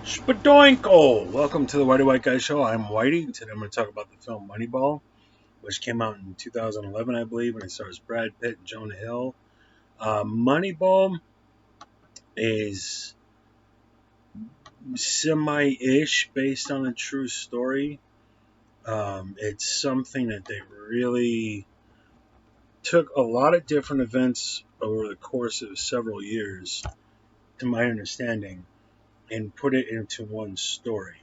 Spadoinko! Welcome to the Whitey White Guy Show. I'm Whitey. Today I'm going to talk about the film Moneyball, which came out in 2011, I believe, and it stars Brad Pitt and Jonah Hill. Moneyball is semi-ish based on a true story. It's something that they really took a lot of different events over the course of several years, to my understanding, and put it into one story.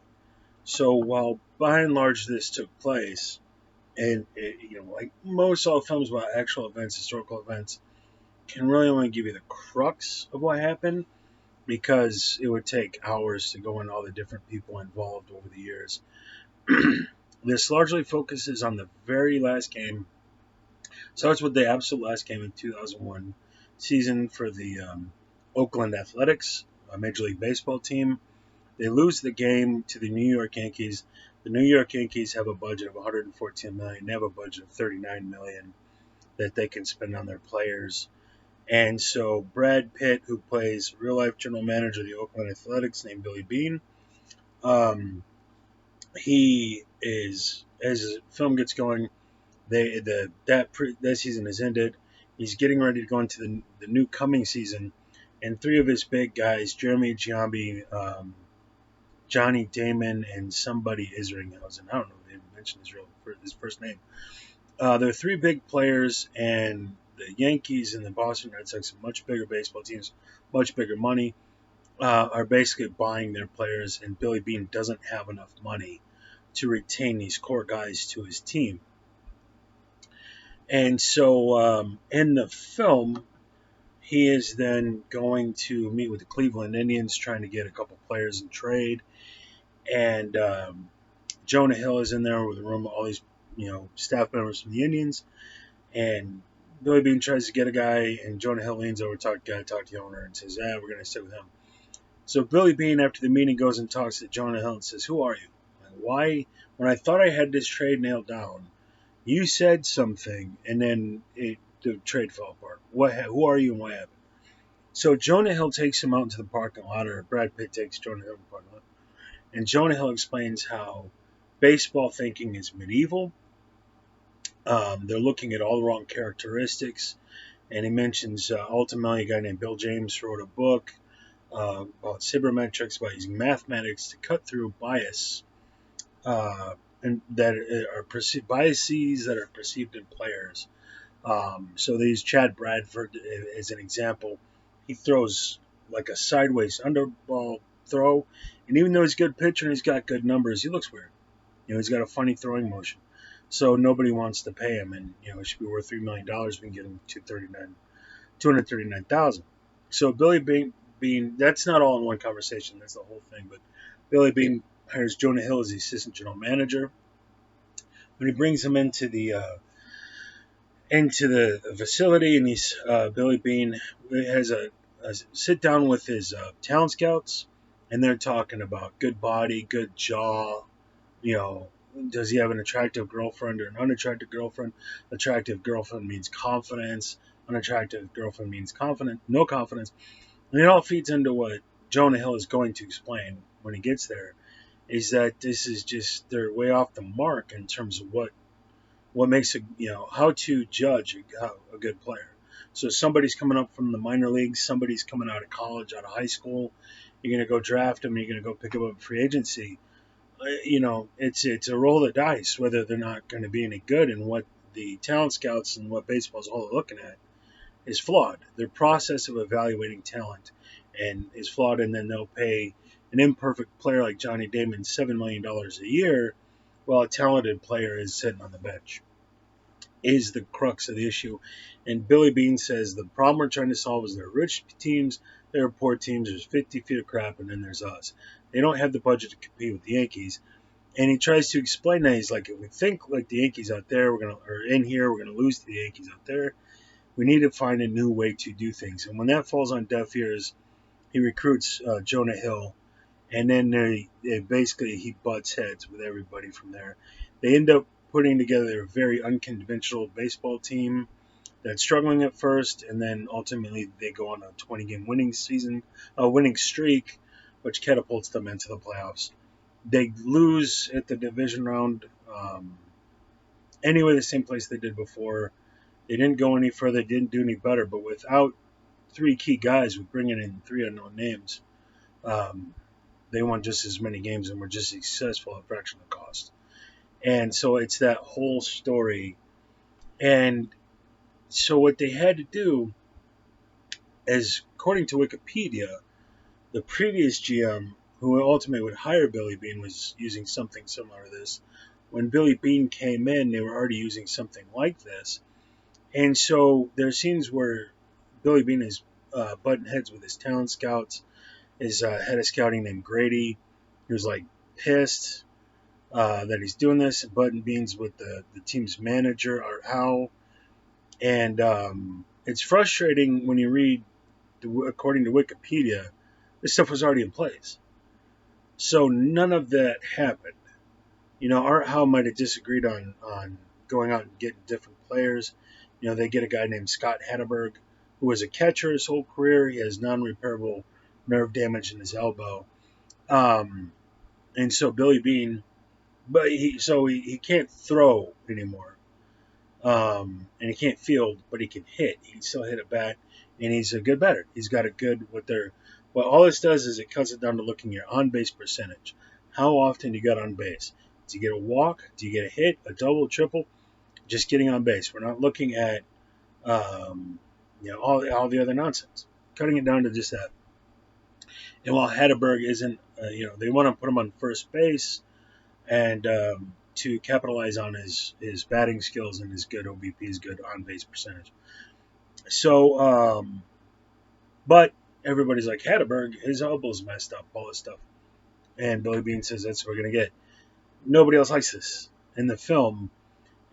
So while by and large this took place, and like most all films about actual events, historical events, can really only give you the crux of what happened because it would take hours to go into all the different people involved over the years. This largely focuses on the very last game. Starts with the absolute last game in 2001 season for the Oakland Athletics, a Major League Baseball team. They lose the game to the New York Yankees. The New York Yankees have a budget of 114 million. They have a budget of 39 million that they can spend on their players. And so Brad Pitt, who plays real life general manager of the Oakland Athletics, named Billy Beane, he is, as the film gets going, that season has ended. He's getting ready to go into the new coming season, and three of his big guys, Jeremy Giambi, Johnny Damon, and somebody Isringhausen. I don't know if they mentioned his first name. There are three big players, and the Yankees and the Boston Red Sox, much bigger baseball teams, much bigger money, are basically buying their players, and Billy Beane doesn't have enough money to retain these core guys to his team. And so in the film, he is then going to meet with the Cleveland Indians, trying to get a couple players in trade. And Jonah Hill is in there with a room of all these, staff members from the Indians. And Billy Beane tries to get a guy, and Jonah Hill leans over to talk to the owner and says, we're going to sit with him. So Billy Beane, after the meeting, goes and talks to Jonah Hill and says, who are you? Why, when I thought I had this trade nailed down, you said something, and then the trade fell apart. Who are you and what happened? So Jonah Hill takes him out into the parking lot, or Brad Pitt takes Jonah Hill to the parking lot, and Jonah Hill explains how baseball thinking is medieval. They're looking at all the wrong characteristics, and he mentions ultimately a guy named Bill James wrote a book about sabermetrics, about using mathematics to cut through bias, and that are perceived biases that are perceived in players. So they use Chad Bradford as an example. He throws like a sideways underball throw, and even though he's a good pitcher and he's got good numbers, he looks weird. He's got a funny throwing motion. So nobody wants to pay him, and it should be worth $3 million. We can get him 239,000. So Billy Beane, that's not all in one conversation. That's the whole thing. But Billy Beane hires Jonah Hill as the assistant general manager. When he brings him into the facility, and he's Billy Beane has a sit down with his talent scouts, and they're talking about good body, good jaw. Does he have an attractive girlfriend or an unattractive girlfriend? Attractive girlfriend means confidence. Unattractive girlfriend means no confidence. And it all feeds into what Jonah Hill is going to explain when he gets there, is that this is just, they're way off the mark in terms of what makes how to judge a good player. So somebody's coming up from the minor leagues, somebody's coming out of college, out of high school. You're going to go draft them, you're going to go pick them up in free agency. It's a roll of the dice whether they're not going to be any good, and what the talent scouts and what baseball's all looking at is flawed. Their process of evaluating talent and is flawed, and then they'll pay an imperfect player like Johnny Damon $7 million a year while a talented player is sitting on the bench, is the crux of the issue. And Billy Beane says the problem we're trying to solve is there are rich teams, there are poor teams, there's 50 feet of crap, and then there's us. They don't have the budget to compete with the Yankees. And he tries to explain that. He's like, if we think like the Yankees out there, or in here, we're going to lose to the Yankees out there. We need to find a new way to do things. And when that falls on deaf ears, he recruits Jonah Hill, and then he butts heads with everybody from there. They end up putting together a very unconventional baseball team that's struggling at first, and then ultimately they go on a 20-game winning streak, which catapults them into the playoffs. They lose at the division round anyway, the same place they did before. They didn't go any further, didn't do any better, but without three key guys, with bringing in three unknown names, um, they won just as many games and were just as successful at a fraction of the cost. And so it's that whole story. And so what they had to do is, according to Wikipedia, the previous GM, who ultimately would hire Billy Beane, was using something similar to this. When Billy Beane came in, they were already using something like this. And so there are scenes where Billy Beane is butting heads with his talent scouts, his head of scouting named Grady, who's like pissed that he's doing this. Button Beane's with the team's manager, Art Howe. And it's frustrating when you read, according to Wikipedia, this stuff was already in place. So none of that happened. Art Howe might have disagreed on going out and getting different players. They get a guy named Scott Hatteberg, who was a catcher his whole career. He has non-repairable nerve damage in his elbow. And so Billy Beane, but he can't throw anymore. And he can't field, but he can hit. He can still hit a bat, and he's a good batter. He's got a good well, all this does is it cuts it down to looking at your on-base percentage. How often do you get on base? Do you get a walk? Do you get a hit, a double, triple? Just getting on base. We're not looking at all the other nonsense. Cutting it down to just that. And while Hatteberg isn't, they want to put him on first base and to capitalize on his batting skills and his good OBP, his good on-base percentage. So, but everybody's like, Hatteberg, his elbow's messed up, all this stuff. And Billy Beane says that's what we're going to get. Nobody else likes this in the film.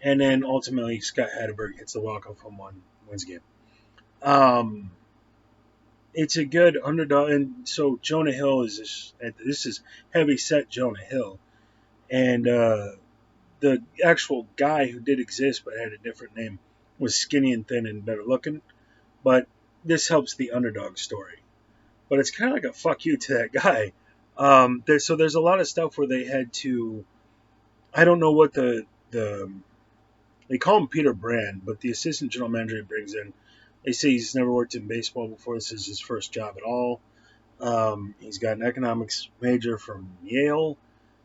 And then ultimately, Scott Hatteberg hits the walk-off home run, wins the game. It's a good underdog. And so Jonah Hill this is heavy set Jonah Hill. And the actual guy who did exist but had a different name was skinny and thin and better looking. But this helps the underdog story. But it's kind of like a fuck you to that guy. There's a lot of stuff where they had to, I don't know what they call him Peter Brand, but the assistant general manager he brings in, they say he's never worked in baseball before. This is his first job at all. He's got an economics major from Yale,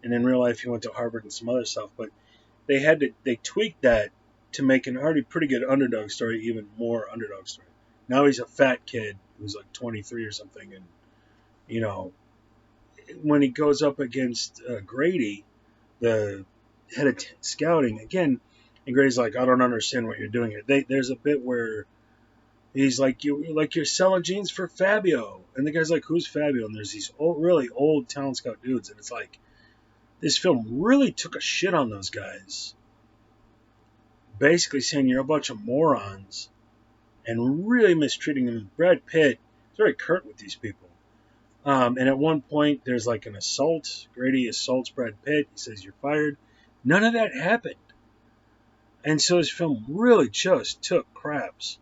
and in real life he went to Harvard and some other stuff. But they tweaked that to make an already pretty good underdog story even more underdog story. Now he's a fat kid who's like 23 or something, and when he goes up against Grady, the head of scouting again, and Grady's like, I don't understand what you're doing here. There's a bit where he's like, you're selling jeans for Fabio, and the guy's like, who's Fabio? And there's these really old talent scout dudes, and it's like, this film really took a shit on those guys, basically saying you're a bunch of morons, and really mistreating them. Brad Pitt is very curt with these people. And at one point, there's like an assault. Grady assaults Brad Pitt. He says, you're fired. None of that happened. And so this film really just took craps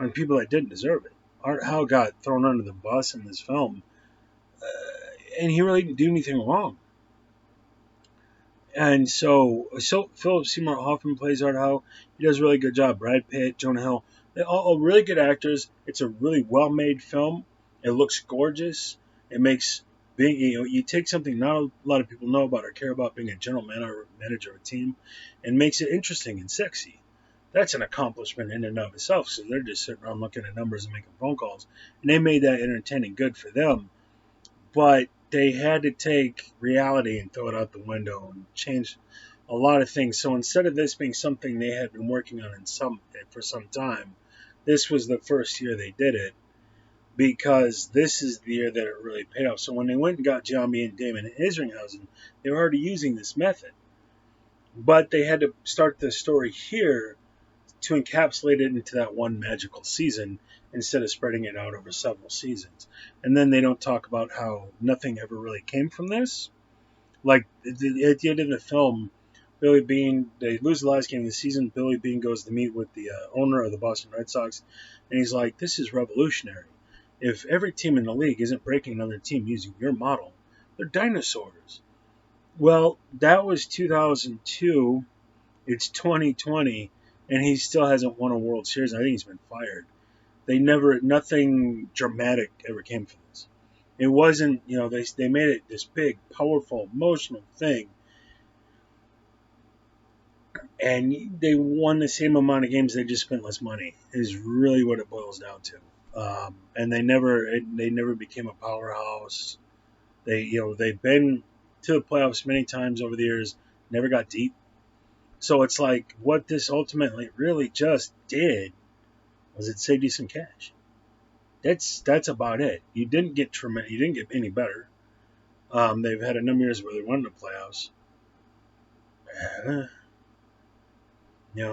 on people that didn't deserve it. Art Howe got thrown under the bus in this film, and he really didn't do anything wrong. And so Philip Seymour Hoffman plays Art Howe. He does a really good job. Brad Pitt, Jonah Hill, they're all really good actors. It's a really well-made film. It looks gorgeous. It makes you take something not a lot of people know about or care about, being a general manager of a team, and makes it interesting and sexy. That's an accomplishment in and of itself. So they're just sitting around looking at numbers and making phone calls, and they made that entertaining good for them. But they had to take reality and throw it out the window and change a lot of things. So instead of this being something they had been working on for some time, this was the first year they did it, because this is the year that it really paid off. So when they went and got Giambi and Damon Isringhausen, they were already using this method. But they had to start the story here to encapsulate it into that one magical season instead of spreading it out over several seasons. And then they don't talk about how nothing ever really came from this. Like at the end of the film, Billy Beane, they lose the last game of the season. Billy Beane goes to meet with the owner of the Boston Red Sox, and he's like, this is revolutionary. If every team in the league isn't breaking another team using your model, they're dinosaurs. Well, that was 2002. It's 2020, and he still hasn't won a World Series. I think he's been fired. Nothing dramatic ever came from this. It wasn't, they made it this big, powerful, emotional thing, and they won the same amount of games. They just spent less money. Is really what it boils down to. And they never became a powerhouse. They've been to the playoffs many times over the years, never got deep. So it's like what this ultimately really just did was it saved you some cash. That's about it. You didn't get tremendous. You didn't get any better. They've had a number of years where they won the playoffs.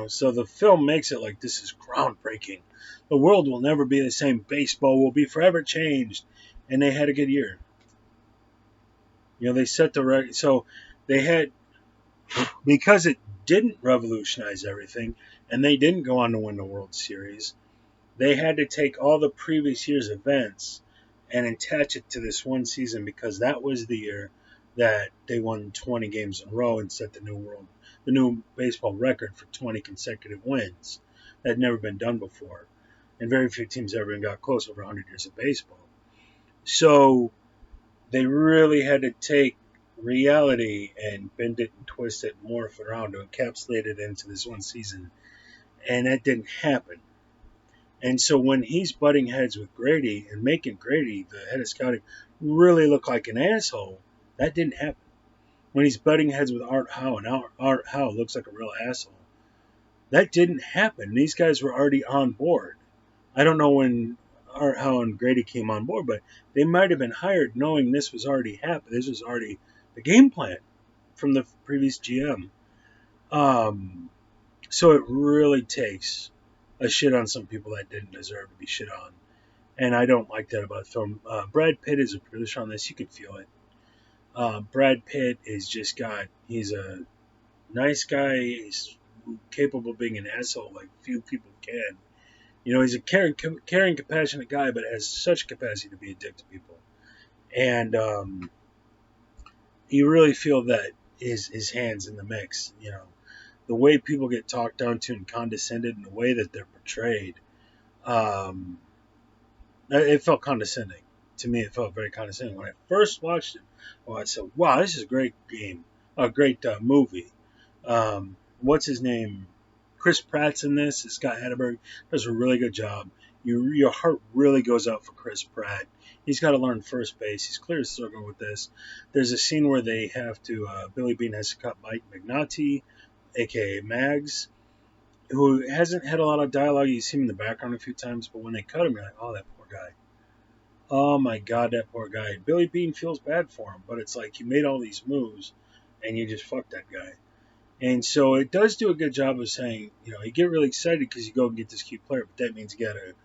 So the film makes it like this is groundbreaking. The world will never be the same. Baseball will be forever changed. And they had a good year. They set the record. So they had, because it didn't revolutionize everything, and they didn't go on to win the World Series, they had to take all the previous year's events and attach it to this one season because that was the year that they won 20 games in a row and set the new baseball record for 20 consecutive wins. That had never been done before, and very few teams ever even got close over 100 years of baseball. So they really had to take reality and bend it and twist it and morph it around to encapsulate it into this one season, and that didn't happen. And so when he's butting heads with Grady and making Grady, the head of scouting, really look like an asshole, that didn't happen. When he's butting heads with Art Howe and Art Howe looks like a real asshole, that didn't happen. These guys were already on board. I don't know when Art Howe and Grady came on board, but they might have been hired knowing this was already happening. This was already the game plan from the previous GM. So it really takes a shit on some people that didn't deserve to be shit on. And I don't like that about film. Brad Pitt is a producer on this. You can feel it. Brad Pitt he's a nice guy. He's capable of being an asshole like few people can. He's a caring, compassionate guy, but has such capacity to be a dick to people. And you really feel that his hands in the mix. The way people get talked down to and condescended, and the way that they're portrayed, it felt condescending. To me, it felt very condescending. When I first watched it, I said, wow, this is a great game, a great movie. What's his name? Chris Pratt's in this. Scott Hatterberg does a really good job. Your heart really goes out for Chris Pratt. He's got to learn first base. He's clearly struggling with this. There's a scene where they have to, Billy Beane has to cut Mike Magnati, a.k.a. Mags, who hasn't had a lot of dialogue. You see him in the background a few times, but when they cut him, you're like, oh, that poor guy. Oh, my God, that poor guy. Billy Beane feels bad for him, but it's like you made all these moves, and you just fucked that guy. And so it does do a good job of saying, you get really excited because you go and get this key player, but that means you got to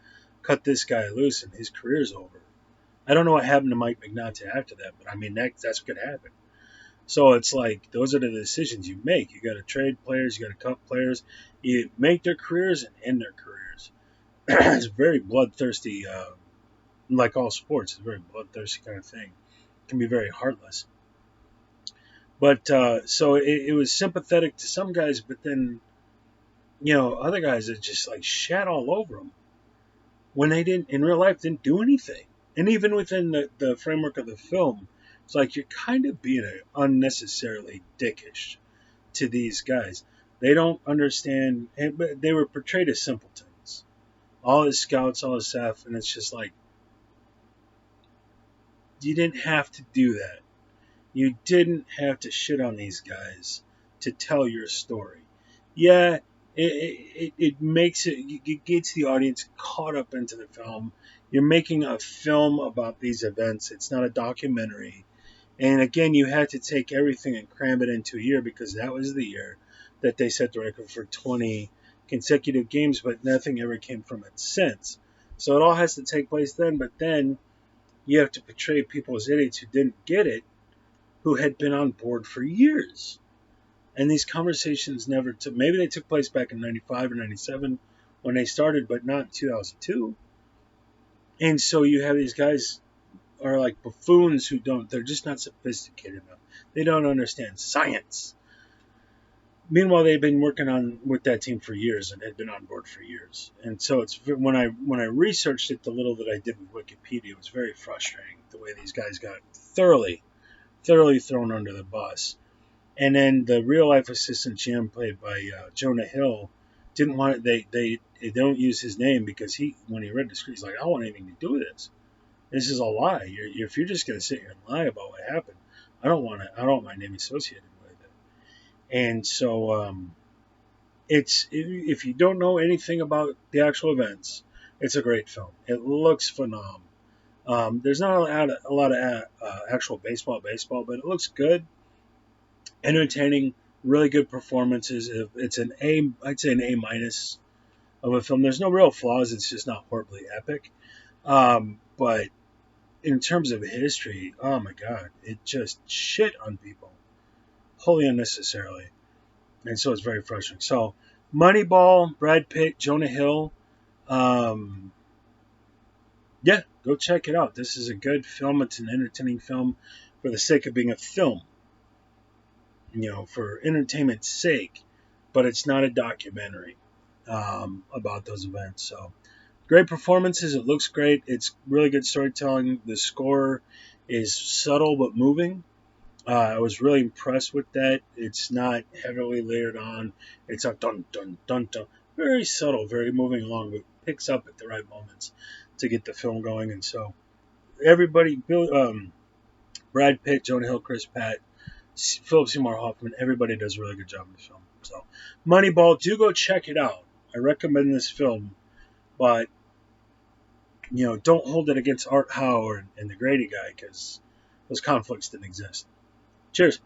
cut this guy loose and his career's over. I don't know what happened to Mike Magnati after that, but I mean, that's what could happen. So it's like, those are the decisions you make. You got to trade players, you got to cut players, you make their careers and end their careers. It's very bloodthirsty, like all sports, it's a very bloodthirsty kind of thing. It can be very heartless. But so it was sympathetic to some guys, but then, other guys that just like shat all over them when they didn't, in real life, didn't do anything. And even within the framework of the film, it's like you're kind of being unnecessarily dickish to these guys. They don't understand, but they were portrayed as simpletons. All his scouts, all his staff, and it's just like, you didn't have to do that. You didn't have to shit on these guys to tell your story. Yeah, it makes it gets the audience caught up into the film. You're making a film about these events. It's not a documentary. And again, you had to take everything and cram it into a year because that was the year that they set the record for 20 consecutive games, but nothing ever came from it since. So it all has to take place then, but then you have to portray people as idiots who didn't get it, who had been on board for years. And these conversations never took, maybe they took place back in 95 or 97 when they started, but not in 2002. And so you have these guys are like buffoons who don't, they're just not sophisticated enough. They don't understand science. Meanwhile, they've been working on with that team for years and had been on board for years. And so it's when I researched it, the little that I did with Wikipedia, it was very frustrating the way these guys got thoroughly thrown under the bus. And then the real life assistant GM, played by Jonah Hill, didn't want it. They don't use his name because when he read the script, he's like, I don't want anything to do with this. This is a lie. If you're just going to sit here and lie about what happened, I don't want my name associated with it. And so it's if you don't know anything about the actual events, it's a great film. It looks phenomenal. There's not a lot of actual baseball, but it looks good, entertaining, really good performances. It's an A, I'd say an A minus of a film. There's no real flaws. It's just not horribly epic. But in terms of history, oh my god, it just shit on people wholly unnecessarily, and so it's very frustrating. So, Moneyball, Brad Pitt, Jonah Hill, um, yeah, go check it out. This is a good film. It's an entertaining film for the sake of being a film, for entertainment's sake, but it's not a documentary about those events. So, great performances. It looks great. It's really good storytelling. The score is subtle but moving. I was really impressed with that. It's not heavily layered on. It's a dun dun dun dun, very subtle, very moving along, but picks up at the right moments to get the film going. And so everybody, Brad Pitt, Jonah Hill, Chris Pratt, Philip Seymour Hoffman, everybody does a really good job in the film. So Moneyball, do go check it out. I recommend this film, but don't hold it against Art Howe and the Grady guy because those conflicts didn't exist. Cheers.